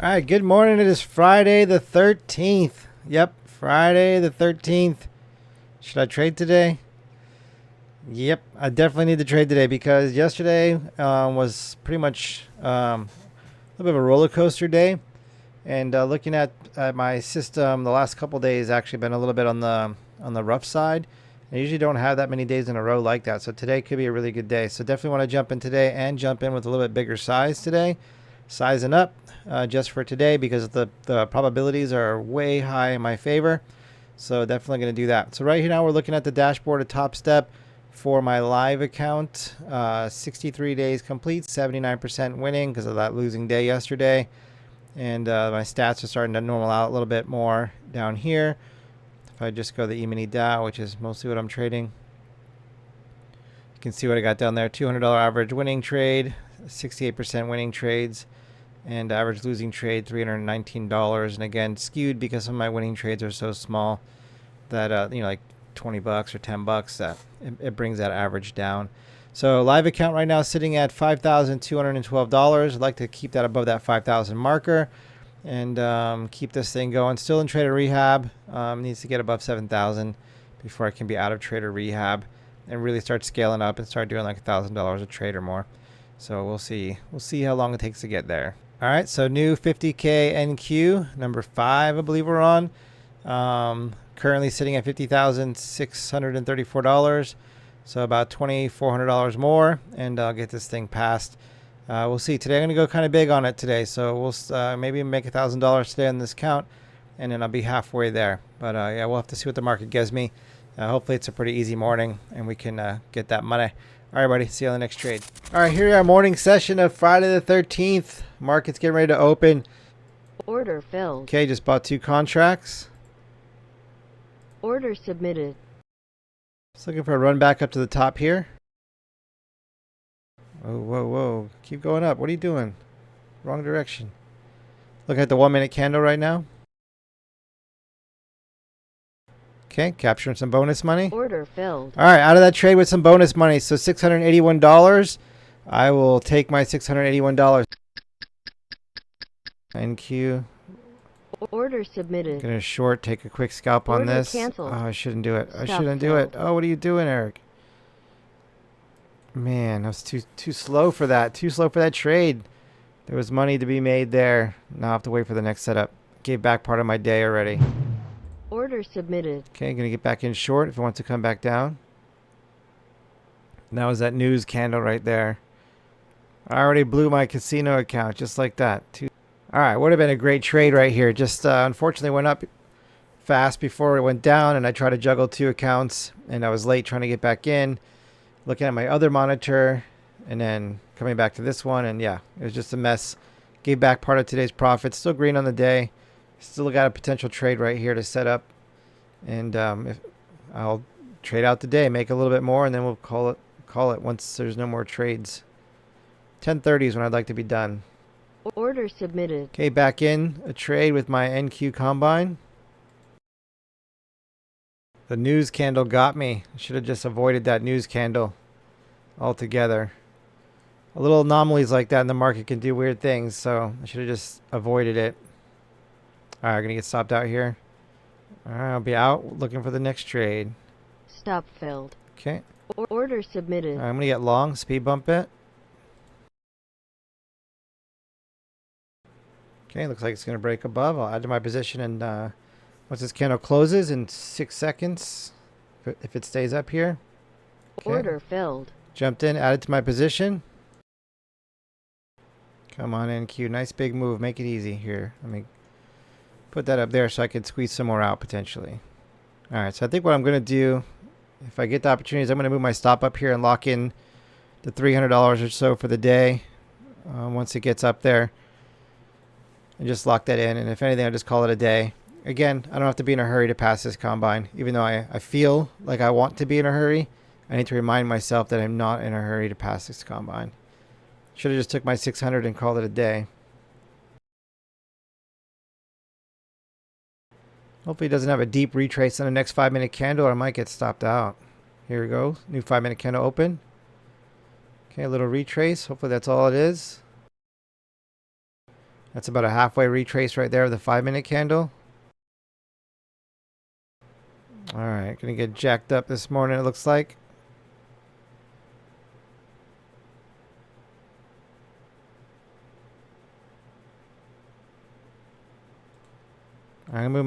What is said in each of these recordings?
All right, good morning. It is Friday the 13th. Yep, Friday the 13th. Should I trade today? Yep, I definitely need to trade today because yesterday was pretty much a little bit of a roller coaster day. And looking at my system, the last couple days actually been a little bit on the rough side. I usually don't have that many days in a row like that, so today could be a really good day. So definitely want to jump in today and jump in with a little bit bigger size today, sizing up just for today because the probabilities are way high in my favor. So definitely going to do that. So right here now we're looking at the dashboard of Topstep for my live account. 63 days complete, 79% winning because of that losing day yesterday. And my stats are starting to normal out a little bit more down here. If I just go the E-mini Dow, which is mostly what I'm trading, you can see what I got down there. $200 average winning trade, 68% winning trades, and average losing trade $319. And again, skewed because some of my winning trades are so small that like $20 or $10 that it brings that average down. So live account right now sitting at $5,212. I'd like to keep that above that 5,000 marker and keep this thing going. Still in trader rehab. Needs to get above 7,000 before I can be out of trader rehab and really start scaling up and start doing like $1,000 a trade or more. So we'll see. We'll see how long it takes to get there. All right, so new 50K NQ, number 5, I believe we're on. Currently sitting at $50,634. So about $2,400 more, and I'll get this thing passed. We'll see. Today I'm going to go kind of big on it today, so we'll maybe make $1,000 today on this count, and then I'll be halfway there. But yeah, we'll have to see what the market gives me. Hopefully it's a pretty easy morning, and we can get that money. All right, buddy. See you on the next trade. All right, here we are, morning session of Friday the 13th. Market's getting ready to open. Order filled. Okay, just bought 2 contracts. Order submitted. Just looking for a run back up to the top here. Oh, whoa, whoa. Keep going up. What are you doing? Wrong direction. Looking at the 1-minute candle right now. Okay, capturing some bonus money. Order filled. All right, out of that trade with some bonus money. So $681. I will take my $681. NQ. Order submitted. Gonna short, take a quick scalp on Order this. canceled. Oh, I shouldn't do it. I Stop shouldn't do it. filled. Oh, what are you doing, Eric? Man, I was too slow for that. Too slow for that trade. There was money to be made there. Now I have to wait for the next setup. Gave back part of my day already. Order submitted. Okay, gonna get back in short if it wants to come back down. That was that news candle right there. I already blew my casino account just like that. All right, would have been a great trade right here. Just unfortunately went up fast before it went down, and I tried to juggle 2 accounts, and I was late trying to get back in. Looking at my other monitor, and then coming back to this one, and yeah, it was just a mess. Gave back part of today's profit. Still green on the day. Still got a potential trade right here to set up, and if I'll trade out today, make a little bit more, and then we'll call it once there's no more trades. 10:30 is when I'd like to be done. Order submitted. Okay, back in a trade with my NQ combine. The news candle got me. I should have just avoided that news candle altogether. A little anomalies like that in the market can do weird things, so I should have just avoided it. All right, I'm going to get stopped out here. All right, I'll be out looking for the next trade. Stop filled. Okay. Order submitted. All right, I'm going to get long, speed bump it. Okay, looks like it's going to break above. I'll add to my position, and once this candle closes in 6 seconds, if it stays up here. Okay. Order filled. Jumped in, added to my position. Come on, NQ. Nice big move. Make it easy here. Let me put that up there so I can squeeze some more out potentially. All right, so I think what I'm going to do, if I get the opportunities, I'm going to move my stop up here and lock in the $300 or so for the day once it gets up there. And just lock that in, and if anything, I'll just call it a day. Again, I don't have to be in a hurry to pass this combine. Even though I feel like I want to be in a hurry, I need to remind myself that I'm not in a hurry to pass this combine. Should have just took my 600 and called it a day. Hopefully it doesn't have a deep retrace on the next 5-minute candle, or I might get stopped out. Here we go. New 5-minute candle open. Okay, a little retrace. Hopefully that's all it is. That's about a halfway retrace right there of the 5-minute candle. All right, gonna get jacked up this morning, it looks like. I'm gonna move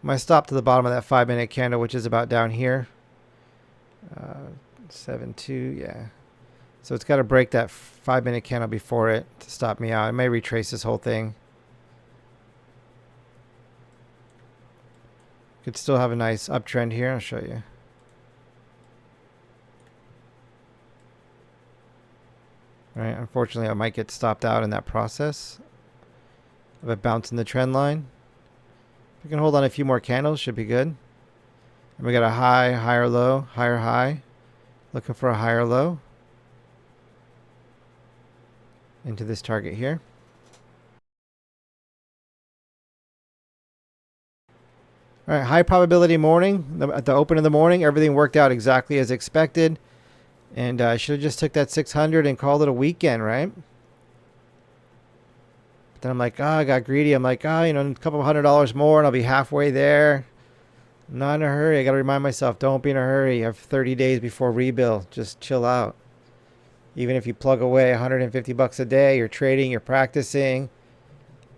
my stop to the bottom of that 5-minute candle, which is about down here. 7.2, yeah. So it's got to break that 5-minute candle before it to stop me out. I may retrace this whole thing. Could still have a nice uptrend here. I'll show you. All right, unfortunately, I might get stopped out in that process of it bouncing the trend line. If we can hold on a few more candles, should be good. And we got a high, higher low, higher high. Looking for a higher low into this target here. All right, high probability morning. At the open of the morning, everything worked out exactly as expected. And I should have just took that 600 and called it a weekend, right? But then I'm like, oh, I got greedy. I'm like, oh, you know, a couple $100 more and I'll be halfway there. I'm not in a hurry. I got to remind myself, don't be in a hurry. You have 30 days before rebuild. Just chill out. Even if you plug away 150 bucks a day, you're trading, you're practicing,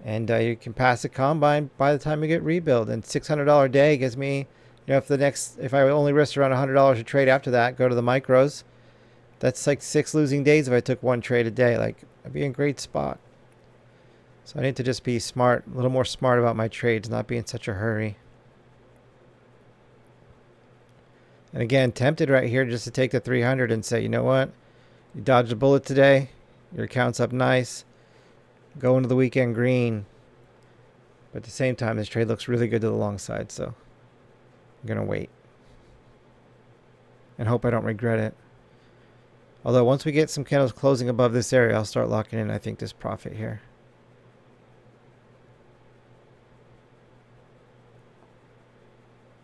and you can pass the combine by the time you get rebuild. And $600 a day gives me, you know, if I only risked around $100 a trade after that, go to the micros, that's like 6 losing days if I took one trade a day. Like, I'd be in a great spot. So I need to just be smart, a little more smart about my trades, not be in such a hurry. And again, tempted right here just to take the 300 and say, you know what? You dodged a bullet today. Your account's up nice. Go into the weekend green. But at the same time, this trade looks really good to the long side, so I'm going to wait. And hope I don't regret it. Although once we get some candles closing above this area, I'll start locking in, I think, this profit here.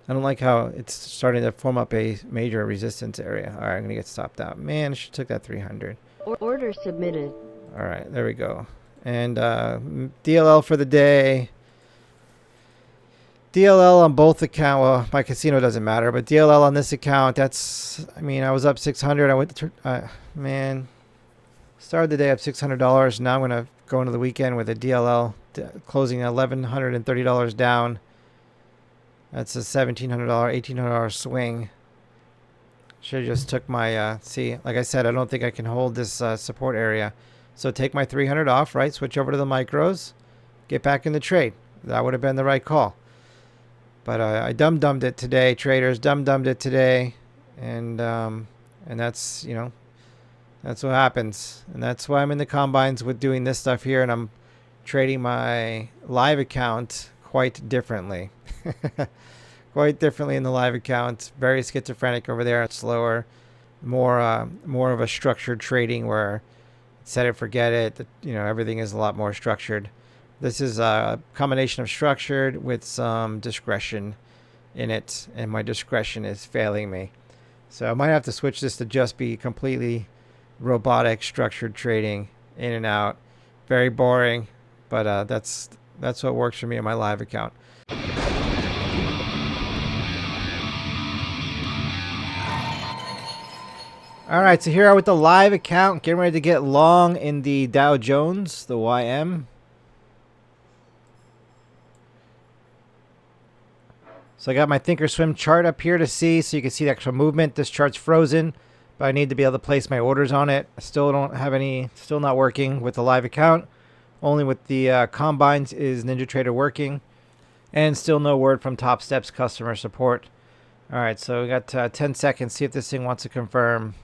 I don't like how it's starting to form up a major resistance area. All right, I'm going to get stopped out. Man, I should have took that 300. Order submitted. All right, there we go. And DLL for the day. DLL on both accounts. Well, my casino doesn't matter, but DLL on this account, that's, I mean, I was up 600. I went to, man, started the day up $600. Now I'm going to go into the weekend with a DLL closing $1,130 down. That's a $1,700, $1,800 swing. Should have just took my, see, like I said, I don't think I can hold this support area. So take my 300 off, right? Switch over to the micros. Get back in the trade. That would have been the right call. But I dum-dummed it today, traders. Dum-dummed it today. And that's, you know, that's what happens. And that's why I'm in the combines with doing this stuff here. And I'm trading my live account quite differently. Quite differently in the live account. Very schizophrenic over there. It's slower. More of a structured trading where set it, forget it. You know, everything is a lot more structured. This is a combination of structured with some discretion in it, and my discretion is failing me. So I might have to switch this to just be completely robotic structured trading, in and out. Very boring, but that's what works for me in my live account. All right, so here are with the live account, getting ready to get long in the Dow Jones, the YM. So I got my Thinkorswim chart up here to see, so you can see the actual movement. This chart's frozen, but I need to be able to place my orders on it. I still don't have any, still not working with the live account. Only with the combines is NinjaTrader working. And still no word from Topstep's customer support. All right, so we got 10 seconds. See if this thing wants to confirm.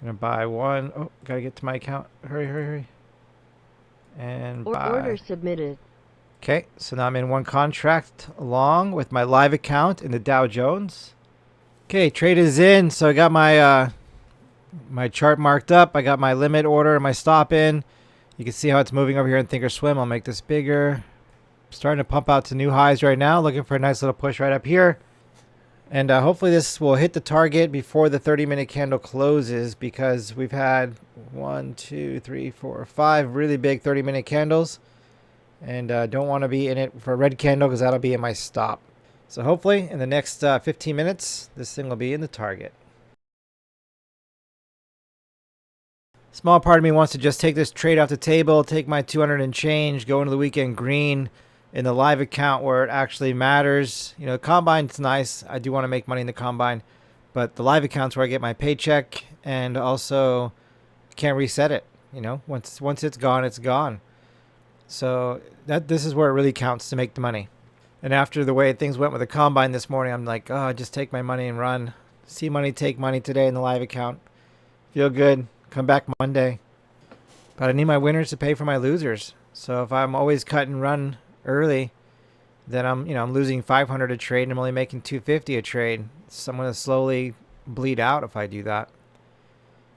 Gonna buy one. Oh, gotta get to my account. Hurry, hurry, hurry. And buy. Order submitted. Okay, so now I'm in one contract along with my live account in the Dow Jones. Okay, trade is in. So I got my my chart marked up. I got my limit order and my stop in. You can see how it's moving over here in Thinkorswim. I'll make this bigger. Starting to pump out to new highs right now. Looking for a nice little push right up here. And hopefully this will hit the target before the 30-minute candle closes, because we've had 1, 2, 3, 4, 5 really big 30-minute candles. And don't want to be in it for a red candle because that'll be in my stop. So hopefully in the next 15 minutes, this thing will be in the target. Small part of me wants to just take this trade off the table, take my 200 and change, go into the weekend green in the live account where it actually matters. You know, the combine's nice. I do want to make money in the combine, but the live account's where I get my paycheck, and also can't reset it. You know, once it's gone, it's gone. So this is where it really counts to make the money. And after the way things went with the combine this morning, I'm like, oh, just take my money and run. See money, take money today in the live account. Feel good. Come back Monday. But I need my winners to pay for my losers. So if I'm always cut and run early, then I'm losing 500 a trade and I'm only making 250 a trade. So I'm going to slowly bleed out if I do that.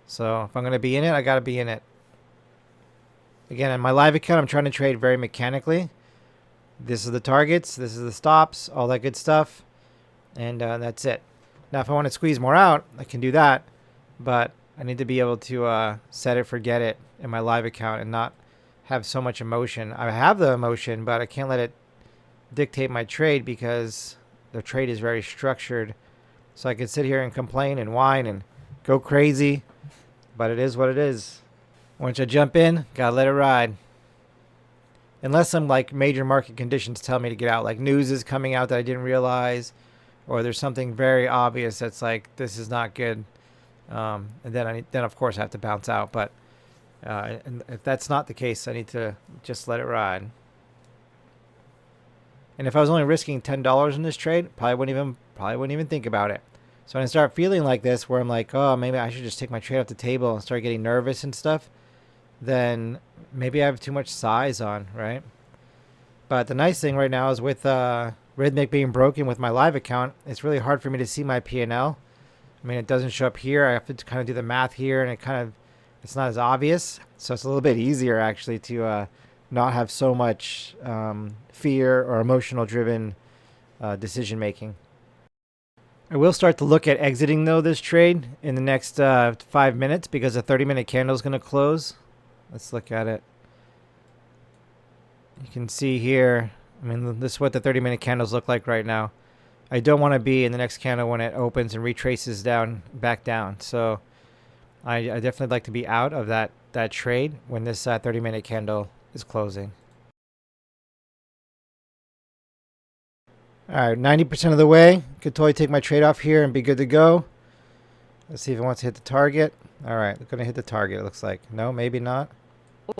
So if I'm going to be in it, I got to be in it. Again, in my live account, I'm trying to trade very mechanically. This is the targets, this is the stops, all that good stuff. And that's it. Now, if I want to squeeze more out, I can do that. But I need to be able to set it, forget it in my live account and not have so much emotion. I have the emotion, but I can't let it dictate my trade because the trade is very structured. So I can sit here and complain and whine and go crazy, but it is what it is. Once I jump in, gotta let it ride. Unless some like major market conditions tell me to get out, like news is coming out that I didn't realize, or there's something very obvious that's like, this is not good. And then of course I have to bounce out. But and if that's not the case, I need to just let it ride. And if I was only risking $10 in this trade, probably wouldn't even think about it. So when I start feeling like this, where I'm like, oh, maybe I should just take my trade off the table and start getting nervous and stuff, then maybe I have too much size on, right? But the nice thing right now is with Rhythmic being broken with my live account, it's really hard for me to see my P&L. I mean, it doesn't show up here. I have to kind of do the math here, and it's not as obvious. So it's a little bit easier actually to not have so much fear or emotional driven decision making. I will start to look at exiting though this trade in the next 5 minutes because the 30-minute candle is going to close. Let's look at it. You can see here, I mean, this is what the 30-minute candles look like right now. I don't want to be in the next candle when it opens and retraces back down. So I definitely like to be out of that trade when this 30-minute candle is closing. All right, 90% of the way. Could totally take my trade off here and be good to go. Let's see if it wants to hit the target. All right, going to hit the target, it looks like. No, maybe not.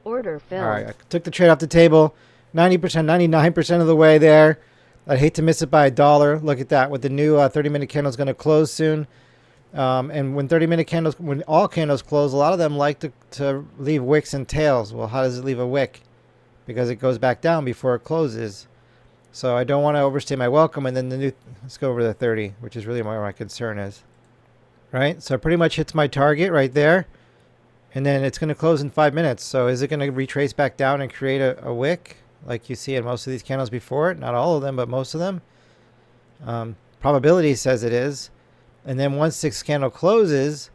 Order filled. All right, I took the trade off the table. 90%, 99% of the way there. I'd hate to miss it by $1. Look at that. With the new 30-minute candle is going to close soon. And when all candles close, a lot of them like to leave wicks and tails. Well, how does it leave a wick? Because it goes back down before it closes. So I don't want to overstay my welcome. And then let's go over the 30, which is really where my concern is. Right? So it pretty much hits my target right there. And then it's going to close in 5 minutes. So is it going to retrace back down and create a wick like you see in most of these candles before it? Not all of them, but most of them. Probability says it is. And then once this candle closes,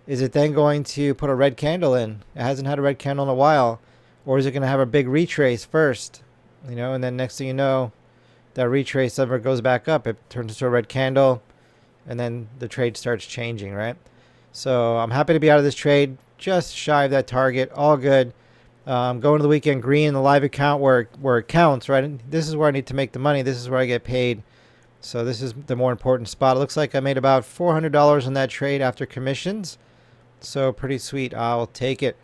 is it then going to put a red candle in? It hasn't had a red candle in a while. Or is it going to have a big retrace first? You know, and then next thing you know, that retrace ever goes back up. It turns into a red candle. And then the trade starts changing, right? So I'm happy to be out of this trade. Just shy of that target. All good. Going to the weekend green, the live account where it counts, right? And this is where I need to make the money. This is where I get paid. So this is the more important spot. It looks like I made about $400 on that trade after commissions. So pretty sweet. I'll take it.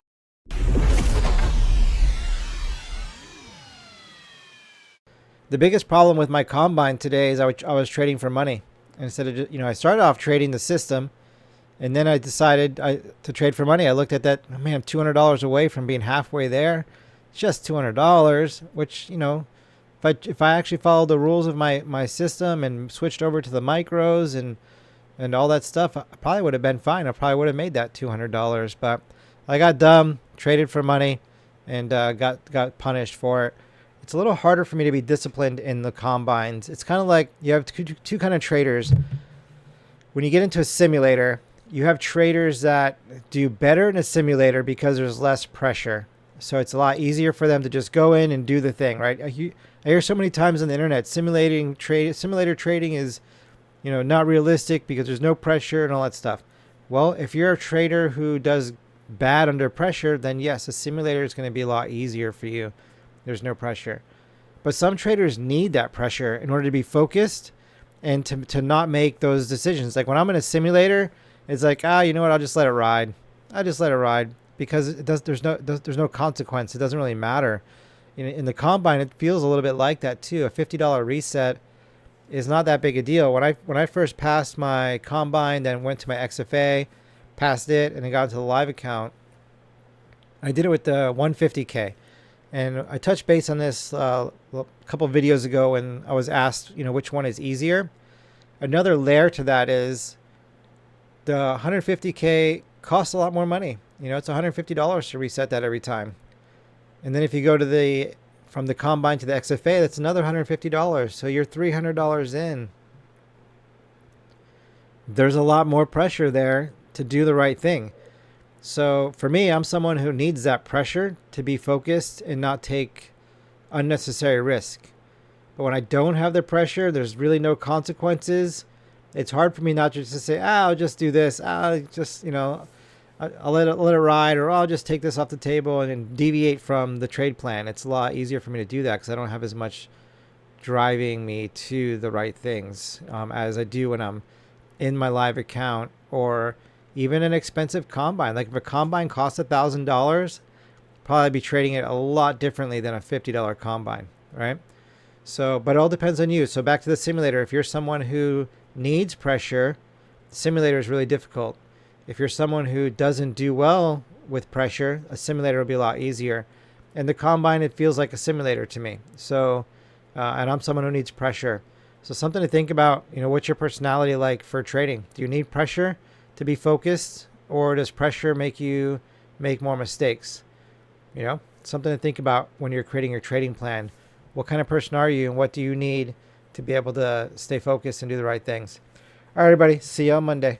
The biggest problem with my combine today is I was trading for money. Instead of just, I started off trading the system, and then I decided to trade for money. I looked at that, man, I'm $200 away from being halfway there. It's just $200, which, if I actually followed the rules of my system and switched over to the micros and all that stuff, I probably would have been fine. I probably would have made that $200. But I got dumb, traded for money, and got punished for it. It's a little harder for me to be disciplined in the combines. It's kind of like you have two kind of traders. when you get into a simulator, you have traders that do better in a simulator because there's less pressure. So it's a lot easier for them to just go in and do the thing, right? I hear so many times on the internet, simulator trading is, not realistic because there's no pressure and all that stuff. Well, if you're a trader who does bad under pressure, then yes, a simulator is going to be a lot easier for you. There's no pressure. But some traders need that pressure in order to be focused and to not make those decisions. Like when I'm in a simulator, it's like, you know what? I'll just let it ride. I just let it ride because there's no consequence. It doesn't really matter. In the combine, it feels a little bit like that too. A $50 reset is not that big a deal. When I first passed my combine, then went to my XFA, passed it, and then got into the live account, I did it with the 150K. And I touched base on this a couple of videos ago when I was asked, which one is easier. Another layer to that is the 150K costs a lot more money. It's $150 to reset that every time. And then if you go to from the combine to the XFA, that's another $150. So you're $300 in. There's a lot more pressure there to do the right thing. So for me, I'm someone who needs that pressure to be focused and not take unnecessary risk. But when I don't have the pressure, there's really no consequences. It's hard for me not just to say, I'll just do this. I'll just, I'll let it ride, or I'll just take this off the table and deviate from the trade plan. It's a lot easier for me to do that because I don't have as much driving me to the right things as I do when I'm in my live account or even an expensive combine. Like if a combine costs $1,000, probably be trading it a lot differently than a $50 combine, right? So, but it all depends on you. So back to the simulator. If you're someone who needs pressure, simulator is really difficult. If you're someone who doesn't do well with pressure, a simulator will be a lot easier. And the combine, it feels like a simulator to me. So, and I'm someone who needs pressure. So something to think about, what's your personality like for trading? Do you need pressure to be focused, or does pressure make you make more mistakes? Something to think about when you're creating your trading plan. What kind of person are you, and what do you need to be able to stay focused and do the right things? All right, everybody. See you on Monday.